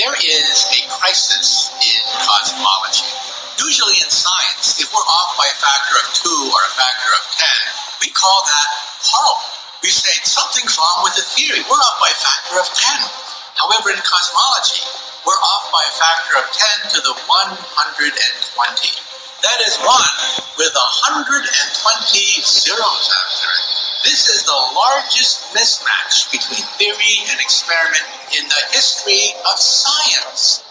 There is a crisis in cosmology. Usually in science, if we're off by a factor of 2 or a factor of 10, we call that horrible. We say something's wrong with the theory. We're off by a factor of 10. However, in cosmology, we're off by a factor of 10 to the 120. That is 1 with 120 zeros after it. This is the largest mismatch between theory and experiment in the history of science.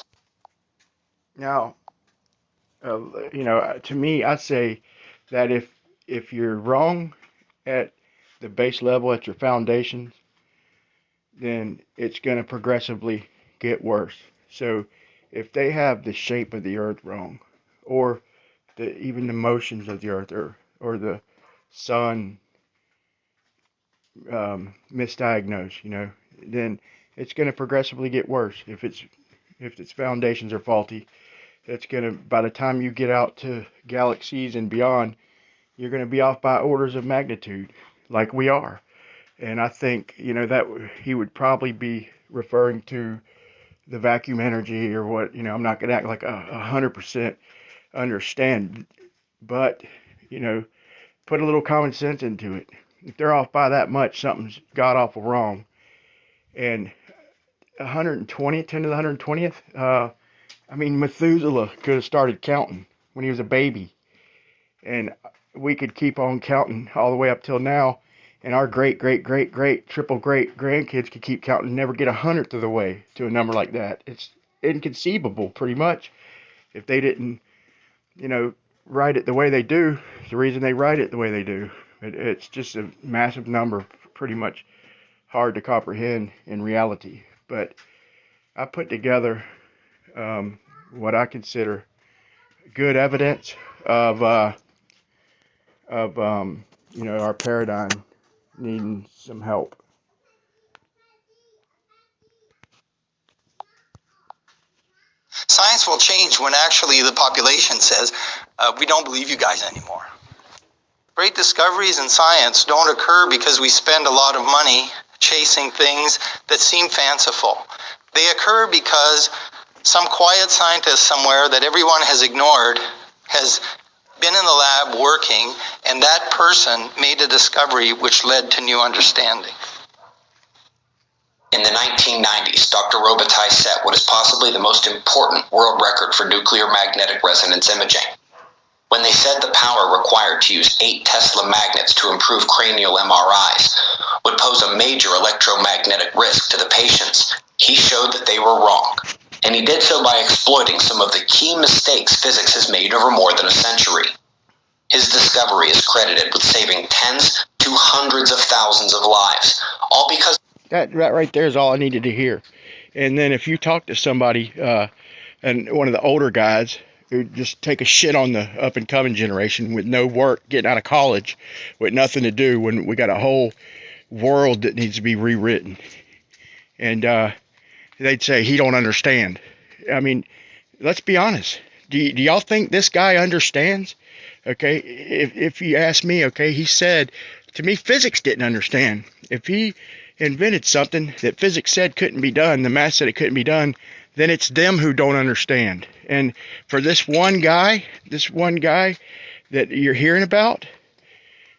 Now, to me, I say that if you're wrong at the base level, at your foundations, then it's going to progressively get worse. So if they have the shape of the earth wrong, or even the motions of the earth, or the sun misdiagnosed, then it's going to progressively get worse. If its foundations are faulty, it's going to, by the time you get out to galaxies and beyond, you're going to be off by orders of magnitude, like we are. And I think, that he would probably be referring to the vacuum energy or what, I'm not going to act like 100% understand, but, put a little common sense into it. If they're off by that much, something's god awful wrong. And 120, 10 to the 120th, Methuselah could have started counting when he was a baby. And we could keep on counting all the way up till now. And our great, triple great grandkids could keep counting and never get 100th of the way to a number like that. It's inconceivable, pretty much. If they didn't, write it the way they do, the reason they write it the way they do. It's just a massive number, pretty much hard to comprehend in reality. But I put together what I consider good evidence of our paradigm needing some help. Science will change when actually the population says, we don't believe you guys anymore. Great discoveries in science don't occur because we spend a lot of money chasing things that seem fanciful. They occur because some quiet scientist somewhere that everyone has ignored has been in the lab working, and that person made a discovery which led to new understanding. In the 1990s, Dr. Robitaille set what is possibly the most important world record for nuclear magnetic resonance imaging. When they said the power required to use 8 Tesla magnets to improve cranial MRIs would pose a major electromagnetic risk to the patients, he showed that they were wrong. And he did so by exploiting some of the key mistakes physics has made over more than a century. His discovery is credited with saving tens to hundreds of thousands of lives, all because... That right there is all I needed to hear. And then if you talk to somebody, and one of the older guys who just take a shit on the up-and-coming generation with no work, getting out of college, with nothing to do, when we got a whole world that needs to be rewritten. And they'd say, he don't understand. Let's be honest. Do y'all think this guy understands? Okay, if you ask me, okay, he said, to me, physics didn't understand. If he invented something that physics said couldn't be done, the math said it couldn't be done, then it's them who don't understand. And for this one guy that you're hearing about,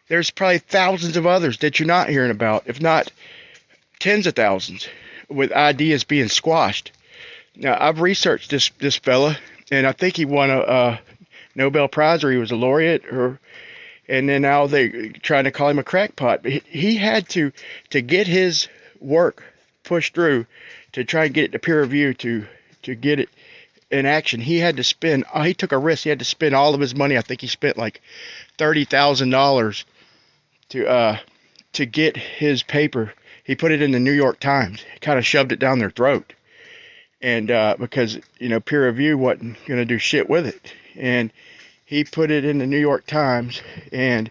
there's probably thousands of others that you're not hearing about, if not tens of thousands, with ideas being squashed. Now, I've researched this fella, and I think he won a Nobel Prize, or he was a laureate, and then now they're trying to call him a crackpot. But he had to get his work pushed through, to try and get it to peer review, to get it in action. He had to spend, he took a risk. He had to spend all of his money. I think he spent like $30,000 to get his paper. He put it in the New York Times, kind of shoved it down their throat. And because, peer review wasn't going to do shit with it. And he put it in the New York Times, and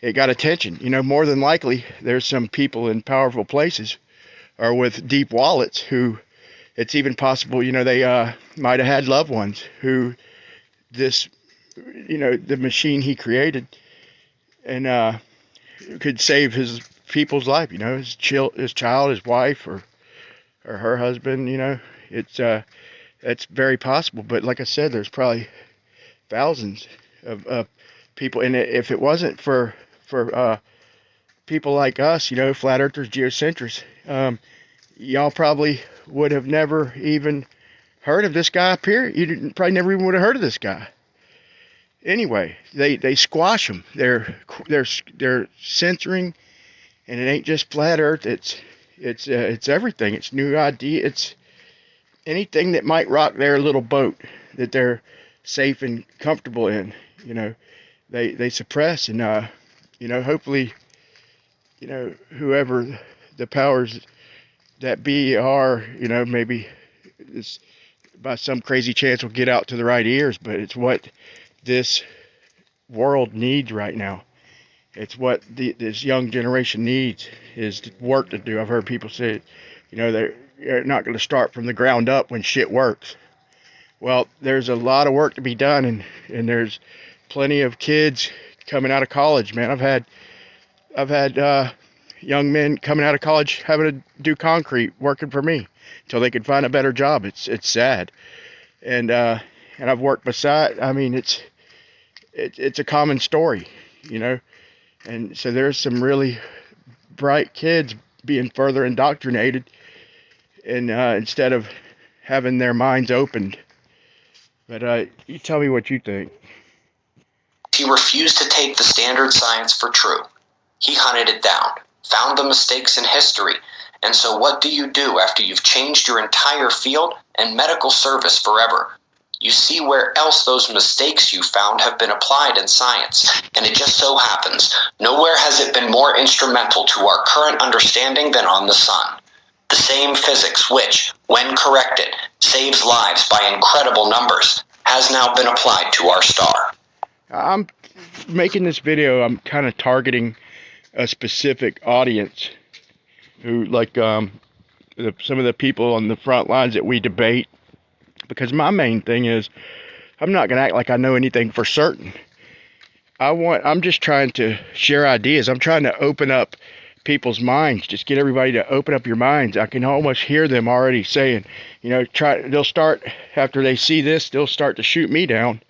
it got attention. More than likely, there's some people in powerful places or with deep wallets who, it's even possible, they might have had loved ones who this, the machine he created, and could save his people's life, his child, his wife, or or her husband. It's very possible. But like I said, there's probably thousands of people, and if it wasn't for people like us, flat earthers, geocentrics, y'all probably would have never even heard of this guy. Period. You probably never even would have heard of this guy. Anyway, they squash them. They're censoring, and it ain't just flat Earth. It's everything. It's new idea. It's anything that might rock their little boat that they're safe and comfortable in. They suppress, and hopefully, whoever the powers that be are, maybe this by some crazy chance will get out to the right ears. But it's what this world needs right now. It's what this young generation needs, is work to do. I've heard people say, they're not going to start from the ground up when shit works. Well, there's a lot of work to be done, and there's plenty of kids coming out of college, man. I've had young men coming out of college having to do concrete, working for me until they could find a better job. It's sad, and I've worked beside. I mean, it's a common story, and so there's some really bright kids being further indoctrinated, and instead of having their minds opened. But you tell me what you think. He refused to take the standard science for true. He hunted it down, found the mistakes in history. And so what do you do after you've changed your entire field and medical service forever? You see where else those mistakes you found have been applied in science. And it just so happens, nowhere has it been more instrumental to our current understanding than on the sun. The same physics which, when corrected, saves lives by incredible numbers, has now been applied to our star. I'm making this video, I'm kind of targeting a specific audience who, like some of the people on the front lines that we debate, because my main thing is I'm not going to act like I know anything for certain. I'm just trying to share ideas. I'm trying to open up people's minds, just get everybody to open up your minds. I can almost hear them already saying, they'll start, after they see this, they'll start to shoot me down.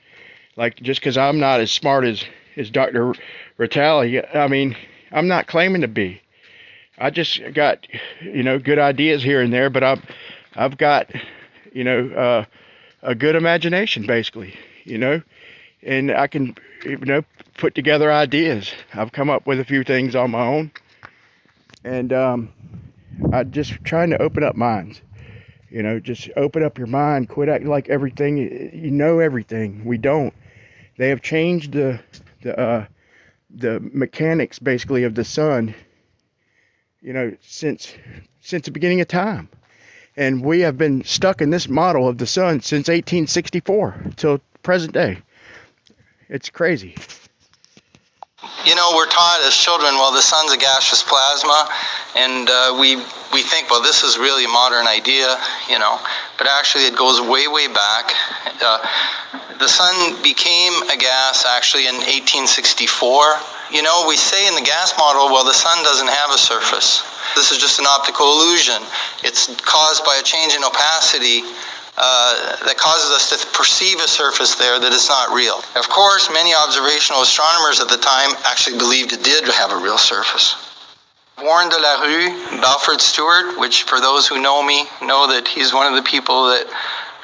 Like, just because I'm not as smart as Dr. Vitale. I mean, I'm not claiming to be. I just got, good ideas here and there, but I've got, a good imagination, basically, and I can, put together ideas. I've come up with a few things on my own, and I'm just trying to open up minds. Just open up your mind. Quit acting like everything, you know everything. We don't. They have changed the mechanics, basically, of the sun, since the beginning of time. And we have been stuck in this model of the sun since 1864 till present day. It's crazy. We're taught as children, well, the sun's a gaseous plasma, and we think, well, this is really a modern idea, but actually it goes way, way back. The sun became a gas actually in 1864. We say in the gas model, well, the sun doesn't have a surface. This is just an optical illusion. It's caused by a change in opacity that causes us to perceive a surface there that is not real. Of course, many observational astronomers at the time actually believed it did have a real surface. Warren de la Rue, Balford Stewart, which for those who know me know that he's one of the people that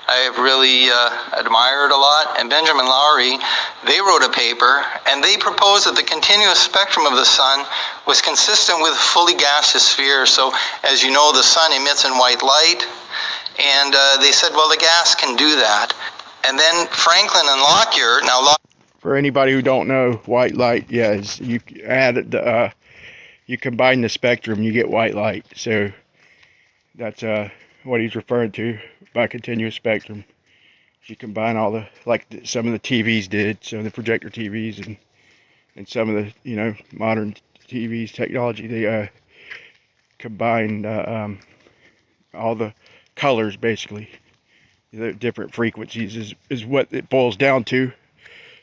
I have really admired a lot, and Benjamin Lowry, they wrote a paper, and they proposed that the continuous spectrum of the sun was consistent with a fully gaseous sphere. So, as you know, the sun emits in white light, and they said, well, the gas can do that. And then Franklin and Lockyer, for anybody who don't know, white light, is you add you combine the spectrum, you get white light. So that's what he's referring to by continuous spectrum. You combine all the, like some of the TVs did, some of the projector TVs and some of the modern TVs technology, they combine all the colors, basically. The different frequencies is what it boils down to,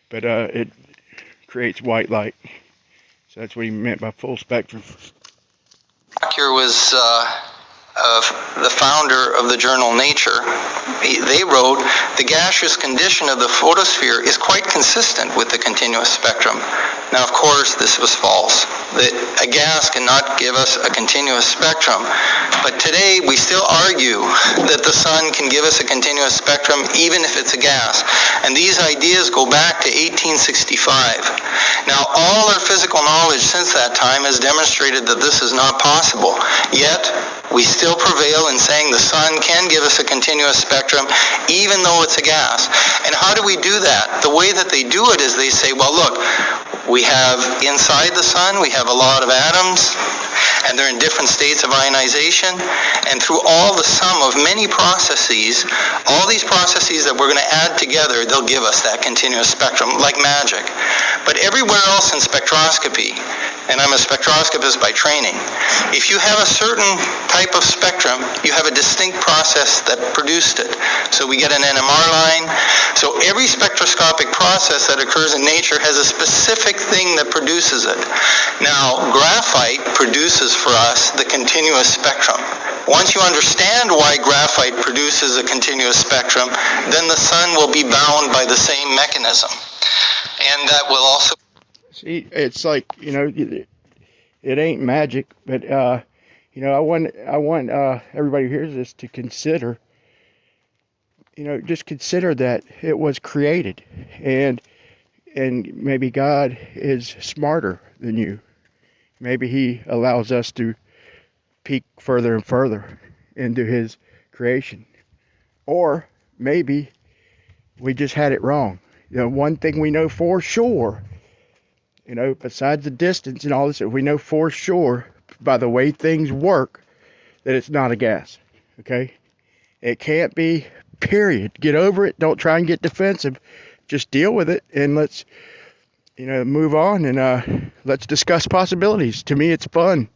but it creates white light. So that's what he meant by full spectrum. Lockyer was of the founder of the journal Nature, they wrote, the gaseous condition of the photosphere is quite consistent with the continuous spectrum. Now, of course, this was false. A gas cannot give us a continuous spectrum, but today we still argue that the sun can give us a continuous spectrum even if it's a gas. And these ideas go back to 1865. Now, all our physical knowledge since that time has demonstrated that this is not possible. Yet, we still prevail in saying the sun can give us a continuous spectrum even though it's a gas. And how do we do that? The way that they do it is they say, well, look, we have inside the sun, we have a lot of atoms, and they're in different states of ionization, and through all the sum of many processes, all these processes that we're going to add together, they'll give us that continuous spectrum, like magic. But everywhere else in spectroscopy, and I'm a spectroscopist by training, if you have a certain type of spectrum, you have a distinct process that produced it. So we get an NMR line. So every spectroscopic process that occurs in nature has a specific thing that produces it. Now, graphite produces for us the continuous spectrum. Once you understand why graphite produces a continuous spectrum, then the sun will be bound by the same mechanism. And that will also... See, it's like, it ain't magic, but, I want everybody who hears this to consider, just consider that it was created, and maybe God is smarter than you. Maybe he allows us to peek further and further into his creation. Or maybe we just had it wrong. One thing we know for sure, besides the distance and all this, we know for sure by the way things work that it's not a gas. Okay? It can't be, period. Get over it. Don't try and get defensive. Just deal with it, and let's move on, and let's discuss possibilities. To me, it's fun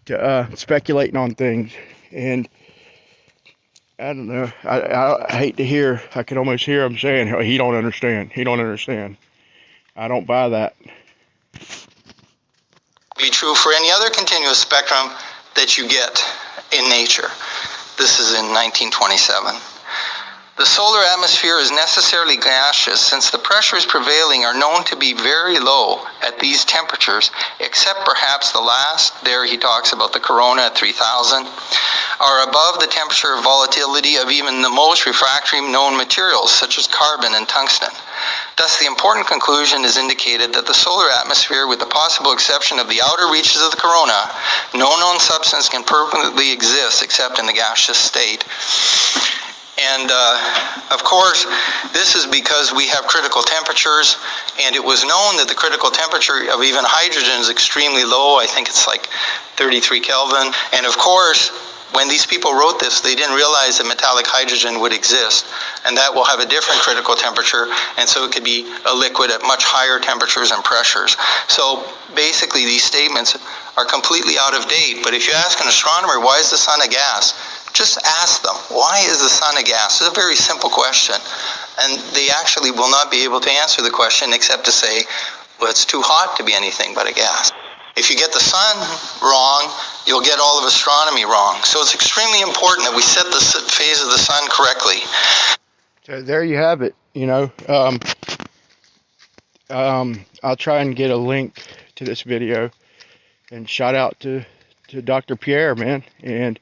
to speculating on things, and I don't know. I hate to hear. I can almost hear him saying, oh, he don't understand. He don't understand. I don't buy that. Be true for any other continuous spectrum that you get in nature. This is in 1927. The solar atmosphere is necessarily gaseous since the pressures prevailing are known to be very low at these temperatures, except perhaps the last, there he talks about the corona at 3000, are above the temperature volatility of even the most refractory known materials, such as carbon and tungsten. Thus, the important conclusion is indicated that the solar atmosphere, with the possible exception of the outer reaches of the corona, no known substance can permanently exist except in the gaseous state. And, of course, this is because we have critical temperatures, and it was known that the critical temperature of even hydrogen is extremely low. I think it's like 33 Kelvin. And, of course, when these people wrote this, they didn't realize that metallic hydrogen would exist, and that will have a different critical temperature, and so it could be a liquid at much higher temperatures and pressures. So, basically, these statements are completely out of date. But if you ask an astronomer, why is the sun a gas? Just ask them, why is the sun a gas? It's a very simple question. And they actually will not be able to answer the question except to say, well, it's too hot to be anything but a gas. If you get the sun wrong, you'll get all of astronomy wrong. So it's extremely important that we set the phase of the sun correctly. So there you have it. I'll try and get a link to this video. And shout out to Dr. Pierre, man. And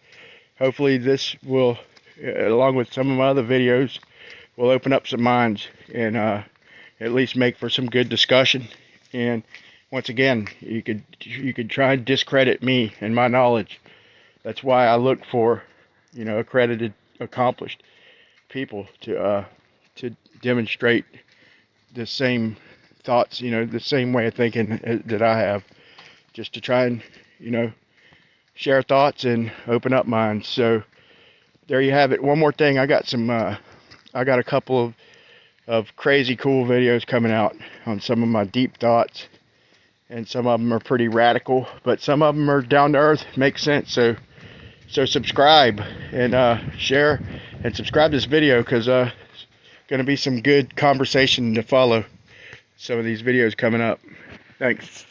hopefully this will, along with some of my other videos, will open up some minds and at least make for some good discussion. And once again, you could try and discredit me and my knowledge. That's why I look for, accredited, accomplished people to demonstrate the same thoughts, the same way of thinking that I have, just to try and, share thoughts and open up minds. So there you have it. One more thing, I got a couple of crazy cool videos coming out on some of my deep thoughts, and some of them are pretty radical, but some of them are down to earth, make sense. So subscribe and share and subscribe to this video, because going to be some good conversation to follow some of these videos coming up. Thanks.